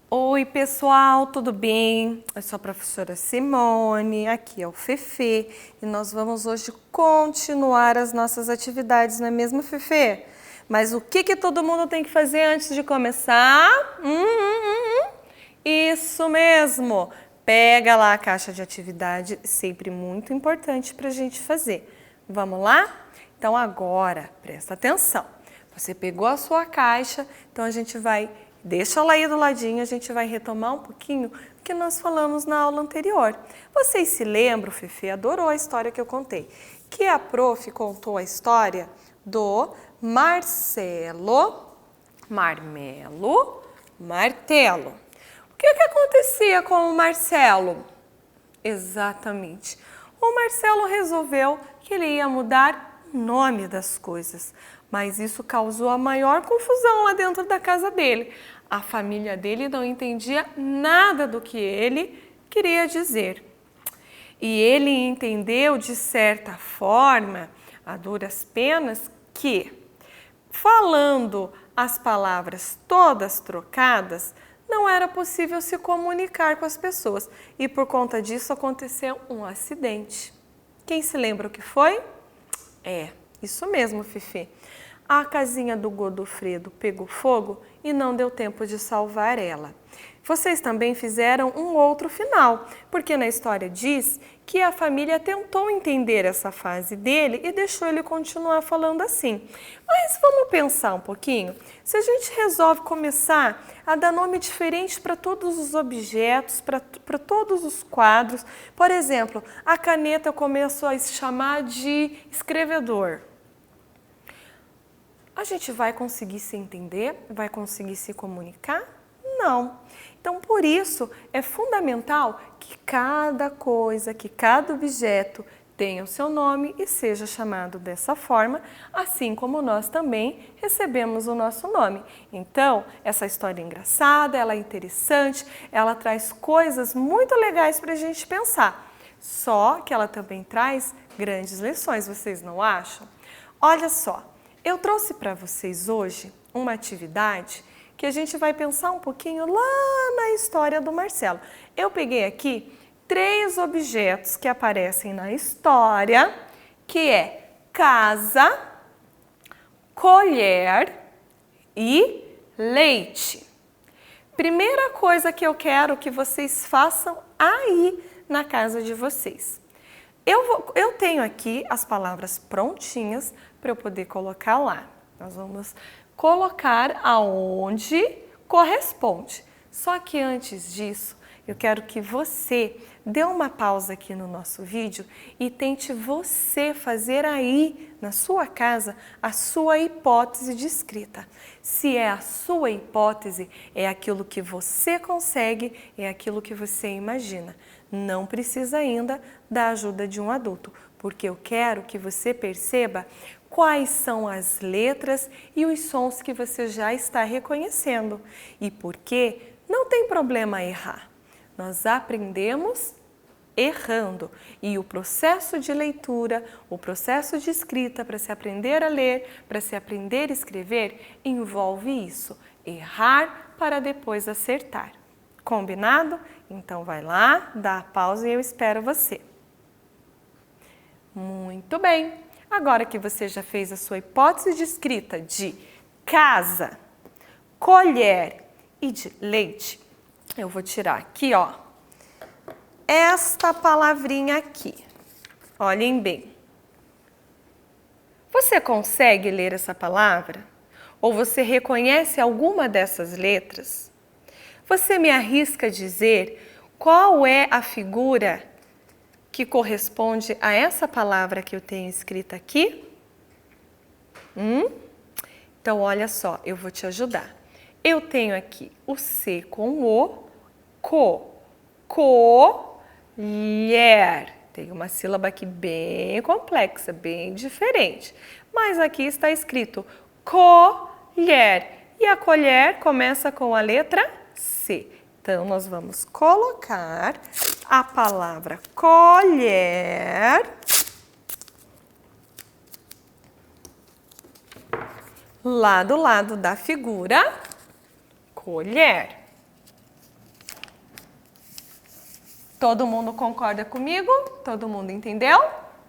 Oi, pessoal, tudo bem? Eu sou a professora Simone, aqui é o Fefe e nós vamos hoje continuar as nossas atividades, não é mesmo, Fefe? Mas o que todo mundo tem que fazer antes de começar? Isso mesmo! Pega lá a caixa de atividade, sempre muito importante para a gente fazer. Vamos lá? Então agora, presta atenção. Você pegou a sua caixa, então a gente vai... Deixa ela aí do ladinho, a gente vai retomar um pouquinho o que nós falamos na aula anterior. Vocês se lembram, Fefe adorou a história que eu contei, que a prof contou a história do Marcelo, Marmelo, Martelo. O que acontecia com o Marcelo? Exatamente. O Marcelo resolveu que ele ia mudar o nome das coisas, mas isso causou a maior confusão lá dentro da casa dele. A família dele não entendia nada do que ele queria dizer. E ele entendeu, de certa forma, a duras penas, que falando as palavras todas trocadas, não era possível se comunicar com as pessoas. E por conta disso aconteceu um acidente. Quem se lembra o que foi? É, isso mesmo, Fifi. A casinha do Godofredo pegou fogo e não deu tempo de salvar ela. Vocês também fizeram um outro final, porque na história diz que a família tentou entender essa fase dele e deixou ele continuar falando assim. Mas vamos pensar um pouquinho? Se a gente resolve começar a dar nome diferente para todos os objetos, para todos os quadros, por exemplo, a caneta começou a se chamar de escrevedor. A gente vai conseguir se entender? Vai conseguir se comunicar? Não. Então, por isso, é fundamental que cada coisa, que cada objeto tenha o seu nome e seja chamado dessa forma, assim como nós também recebemos o nosso nome. Então, essa história é engraçada, ela é interessante, ela traz coisas muito legais para a gente pensar. Só que ela também traz grandes lições, vocês não acham? Olha só. Eu trouxe para vocês hoje uma atividade que a gente vai pensar um pouquinho lá na história do Marcelo. Eu peguei aqui 3 objetos que aparecem na história, que é casa, colher e leite. Primeira coisa que eu quero que vocês façam aí na casa de vocês. Eu tenho aqui as palavras prontinhas para eu poder colocar lá. Nós vamos colocar aonde corresponde. Só que antes disso, eu quero que você dê uma pausa aqui no nosso vídeo e tente você fazer aí, na sua casa, a sua hipótese de escrita. Se é a sua hipótese, é aquilo que você consegue, é aquilo que você imagina. Não precisa ainda da ajuda de um adulto, porque eu quero que você perceba quais são as letras e os sons que você já está reconhecendo. E porque não tem problema errar. Nós aprendemos errando. E o processo de leitura, o processo de escrita para se aprender a ler, para se aprender a escrever, envolve isso. Errar para depois acertar. Combinado? Então vai lá, dá a pausa e eu espero você. Muito bem. Agora que você já fez a sua hipótese de escrita de casa, colher e de leite, eu vou tirar aqui, ó, esta palavrinha aqui. Olhem bem. Você consegue ler essa palavra? Ou você reconhece alguma dessas letras? Você me arrisca dizer qual é a figura que corresponde a essa palavra que eu tenho escrita aqui? Então, olha só, eu vou te ajudar. Eu tenho aqui o C com o, colher. Tem uma sílaba aqui bem complexa, bem diferente. Mas aqui está escrito colher. E a colher começa com a letra C. Então, nós vamos colocar a palavra colher lá do lado da figura colher. Todo mundo concorda comigo? Todo mundo entendeu?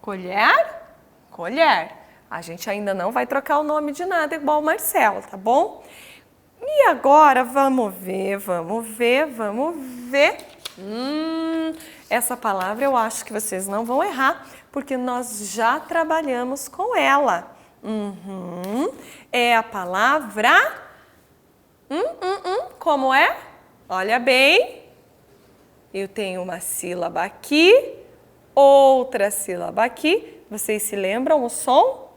Colher, colher. A gente ainda não vai trocar o nome de nada igual o Marcelo, tá bom? E agora vamos ver. Essa palavra eu acho que vocês não vão errar, porque nós já trabalhamos com ela. É a palavra... Como é? Olha bem. Eu tenho uma sílaba aqui, outra sílaba aqui. Vocês se lembram o som?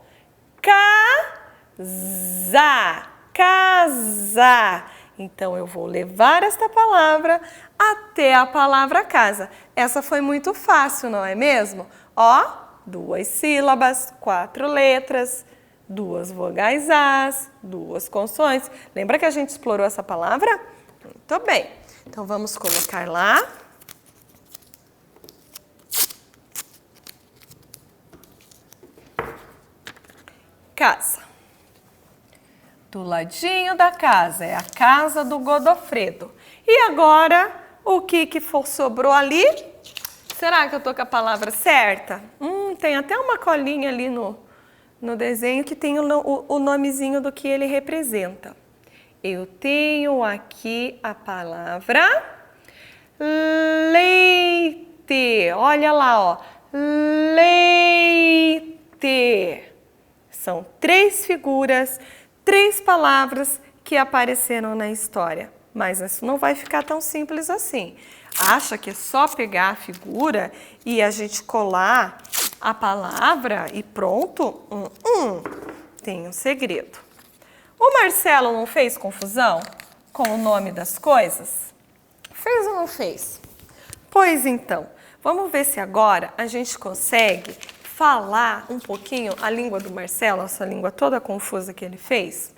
Casar. Então, eu vou levar esta palavra até a palavra casa. Essa foi muito fácil, não é mesmo? Ó, 2 sílabas, 4 letras, 2 vogais As, 2 consoantes. Lembra que a gente explorou essa palavra? Muito bem. Então, vamos colocar lá. Casa. Do ladinho da casa, é a casa do Godofredo. E agora, o que sobrou ali? Será que eu tô com a palavra certa? Tem até uma colinha ali no desenho que tem o nomezinho do que ele representa. Eu tenho aqui a palavra leite. Olha lá, ó. Leite. São 3 figuras, 3 palavras que apareceram na história. Mas isso não vai ficar tão simples assim. Acha que é só pegar a figura e a gente colar a palavra e pronto? Tem um segredo. O Marcelo não fez confusão com o nome das coisas? Fez ou não fez? Pois então, vamos ver se agora a gente consegue falar um pouquinho a língua do Marcelo, essa língua toda confusa que ele fez.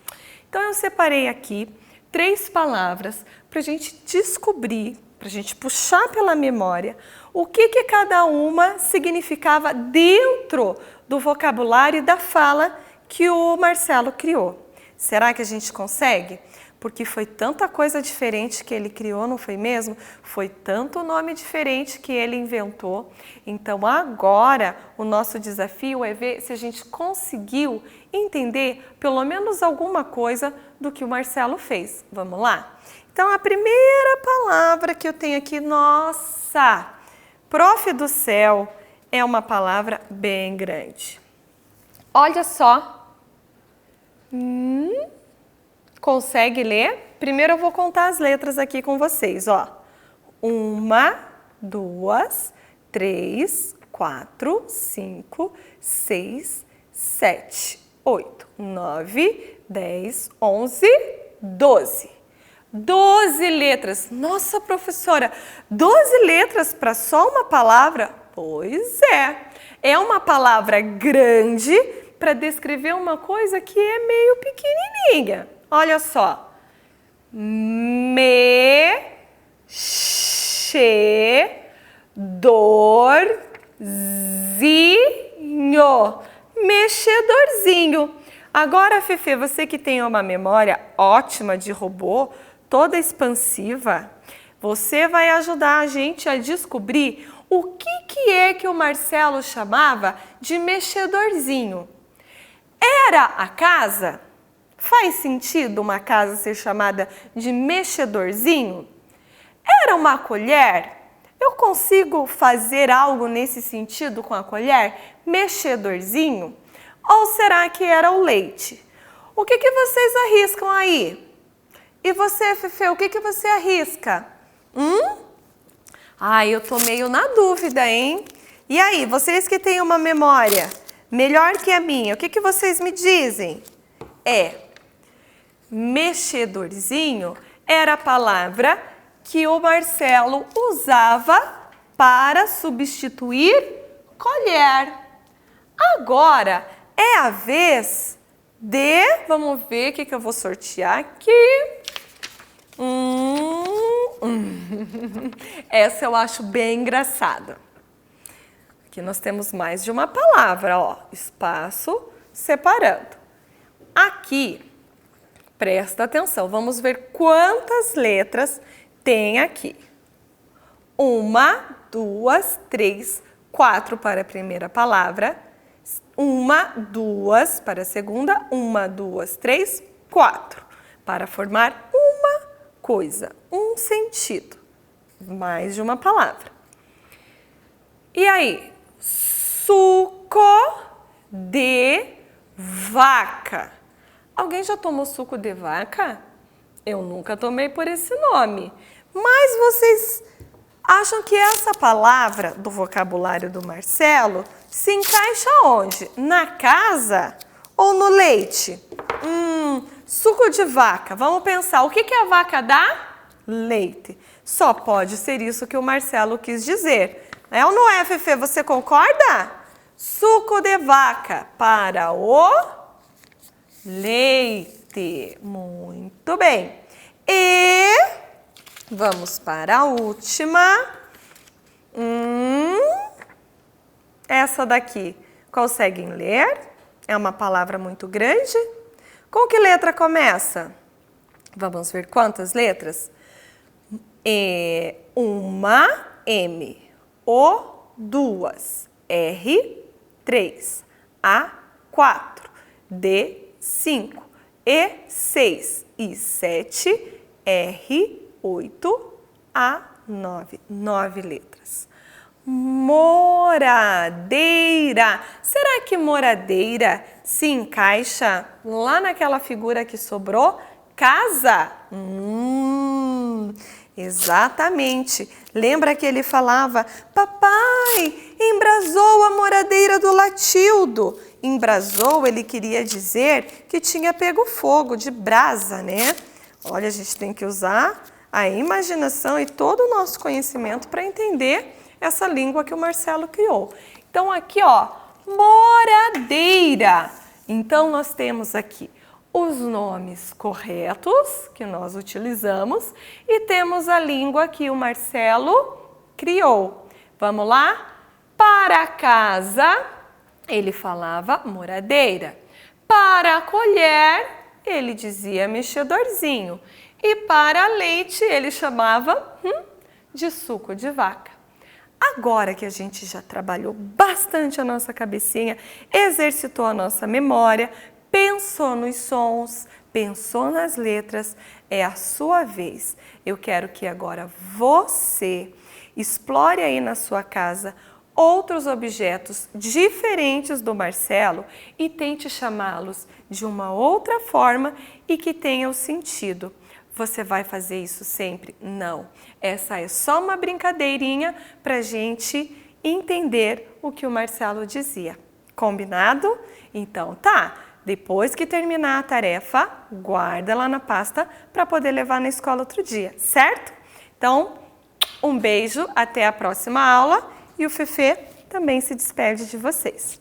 Então, eu separei aqui 3 palavras para a gente descobrir, para a gente puxar pela memória, o que cada uma significava dentro do vocabulário e da fala que o Marcelo criou. Será que a gente consegue? Porque foi tanta coisa diferente que ele criou, não foi mesmo? Foi tanto nome diferente que ele inventou. Então, agora, o nosso desafio é ver se a gente conseguiu entender pelo menos alguma coisa do que o Marcelo fez. Vamos lá? Então, a primeira palavra que eu tenho aqui, nossa, prof do céu, é uma palavra bem grande. Olha só. Consegue ler? Primeiro eu vou contar as letras aqui com vocês, ó. 1, 2, 3, 4, 5, 6, 7, 8, 9, 10, 11, 12. 12 letras. Nossa, professora, 12 letras para só uma palavra? Pois é. É uma palavra grande para descrever uma coisa que é meio pequenininha. Olha só. Mexedorzinho. Mexedorzinho. Agora, Fefe, você que tem uma memória ótima de robô, toda expansiva, você vai ajudar a gente a descobrir o que é que o Marcelo chamava de mexedorzinho. Era a casa? Faz sentido uma casa ser chamada de mexedorzinho? Era uma colher? Eu consigo fazer algo nesse sentido com a colher? Mexedorzinho? Ou será que era o leite? O que vocês arriscam aí? E você, Fefe, o que você arrisca? Eu tô meio na dúvida, hein? E aí, vocês que têm uma memória melhor que a minha, o que vocês me dizem? Mexedorzinho era a palavra que o Marcelo usava para substituir colher. Agora é a vez de... Vamos ver o que eu vou sortear aqui. Essa eu acho bem engraçada. Aqui nós temos mais de uma palavra, ó. Espaço separando. Aqui, presta atenção, vamos ver quantas letras tem aqui. 1, 2, 3, 4 para a primeira palavra. 1, 2 para a segunda. 1, 2, 3, 4. Para formar uma coisa, um sentido. Mais de uma palavra. E aí? Suco de vaca. Alguém já tomou suco de vaca? Eu nunca tomei por esse nome. Mas vocês acham que essa palavra do vocabulário do Marcelo se encaixa onde? Na casa ou no leite? Suco de vaca. Vamos pensar, o que a vaca dá? Leite. Só pode ser isso que o Marcelo quis dizer. É ou não é, Fefe? Você concorda? Suco de vaca para o leite. Muito bem. E vamos para a última. Essa daqui. Conseguem ler? É uma palavra muito grande. Com que letra começa? Vamos ver quantas letras? Uma, M. O, 2. R, 3. A, 4. D, 5. E, 6. I, 7. R, 8. A, 9. 9 letras. Moradeira. Será que moradeira se encaixa lá naquela figura que sobrou? Casa? Exatamente. Lembra que ele falava, papai, embrasou a moradeira do Latildo. Embrasou, ele queria dizer que tinha pego fogo, de brasa, né? Olha, a gente tem que usar a imaginação e todo o nosso conhecimento para entender essa língua que o Marcelo criou. Então, aqui, ó, moradeira. Então, nós temos aqui os nomes corretos que nós utilizamos e temos a língua que o Marcelo criou. Vamos lá? Para casa, ele falava moradeira. Para colher, ele dizia mexedorzinho. E para leite, ele chamava de suco de vaca. Agora que a gente já trabalhou bastante a nossa cabecinha, exercitou a nossa memória, pensou nos sons, pensou nas letras, é a sua vez. Eu quero que agora você explore aí na sua casa outros objetos diferentes do Marcelo e tente chamá-los de uma outra forma e que tenha o sentido. Você vai fazer isso sempre? Não. Essa é só uma brincadeirinha para a gente entender o que o Marcelo dizia. Combinado? Então tá. Depois que terminar a tarefa, guarda lá na pasta para poder levar na escola outro dia, certo? Então, um beijo, até a próxima aula e o Fefe também se despede de vocês.